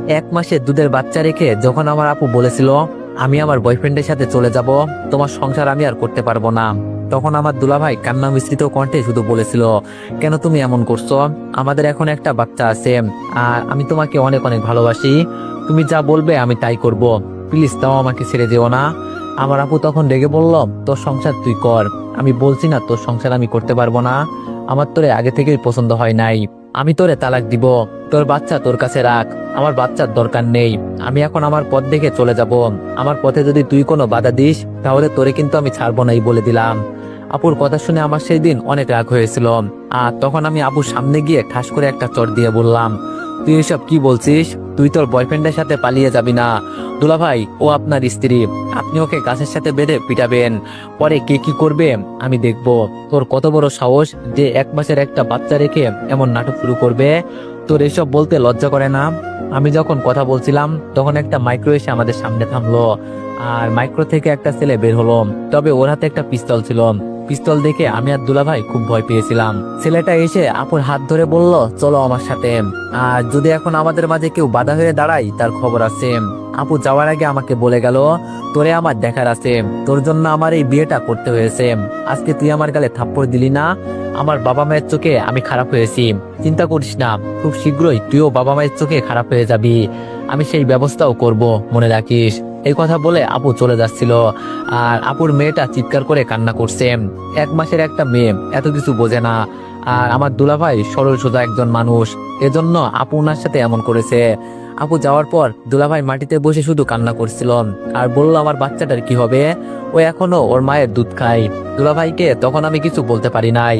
1 মাসের দুধের বাচ্চা রেখে যখন আমার আপু বলেছিল আমি আমার বয়ফ্রেন্ডের সাথে চলে যাব, তোমার সংসার আমি আর করতে পারবো না, তখন আমার দুলাভাই কান্না মিশ্রিত কণ্ঠে শুধু বলেছিল, কেন তুমি এমন করছো? আমাদের এখন একটা বাচ্চা আছে, আর আমি তোমাকে অনেক অনেক ভালোবাসি। তুমি যা বলবে আমি তাই করব, প্লিজ তাও আমাকে ছেড়ে যেও না। আমার আপু তখন রেগে বলল, তোর সংসার তুই কর, আমি বলছি না তোর সংসার আমি করতে পারবো না। আমার তোরে আগে থেকেই পছন্দ হয় নাই, আমি তোরে তালাক দিব, তোর বাচ্চা তোর কাছে রাখ, আমার বাচ্চার দরকার নেই। আমি এখন আমার পথ দেখে চলে যাব, আমার পথে যদি তুই কোনো বাধা দিস তাহলে তোরে কিন্তু আমি ছাড়বো নাই বলে দিলাম। আপুর কথা শুনে আমার সেই দিন অনেক রাগ হয়েছিল, আর তখন আমি আপুর সামনে গিয়ে ঠাস করে একটা চড় দিয়ে বললাম, তুই এসব কি বলছিস? তুই তোর বয়ফ্রেন্ডের সাথে পালিয়ে যাবি না। দুলাভাই, ও আপনার স্ত্রী, আপনি ওকে গাছের সাথে বেঁধে পিটাবেন, পরে কে কি করবে আমি দেখব। তোর কত বড় সাহস যে 1 মাসের একটা বাচ্চা রেখে এমন নাটক শুরু করবে? তোর এসব বলতে লজ্জা করে না? আমি যখন কথা বলছিলাম তখন একটা মাইক্রো এসে আমাদের সামনে থামলো, আর মাইক্রো থেকে একটা ছেলে বের হলো, তবে ওর হাতে একটা পিস্তল ছিল। পিস্তল দেখে আমি আর দুলাভাই খুব ভয় পেয়েছিলাম। ছেলেটা এসে আপুর হাত ধরে বলল, চলো আমার সাথে, আর যদি এখন আমাদের মাঝে কেউ বাধা হয়ে দাঁড়ায় তার খবর আছে। আপু যাওয়ার আগে আমাকে বলে গেল, তোরে আমার দেখার আছে, তোর জন্য আমার এই বিয়েটা করতে হয়েছে। আজকে তুই আমার গালে থাপ্পড় দিলি না, আমার বাবা মায়ের চোখে আমি খারাপ হয়েছি। চিন্তা করিস না, খুব শীঘ্রই তুইও বাবা মায়ের চোখে খারাপ হয়ে যাবি, আমি সেই ব্যবস্থাও করব, মনে রাখিস। এই কথা বলে আপু চলে যাচ্ছিল, আর আপুর মেয়েটা চিৎকার করে কান্না করছে। 1 মাসের একটা মেয়ে এত কিছু বোঝে না, আর আমার দুলাভাই সরল সোজা একজন মানুষ, এজন্য আপু ওনার সাথে এমন করেছে। আপু যাওয়ার পর দুলাভাই মাটিতে বসে শুধু কান্না করছিল, আর বলল আমার বাচ্চাটার কি হবে, ও এখনো ওর মায়ের দুধ খায়। দুলাভাইকে তখন আমি কিছু বলতে পারি নাই।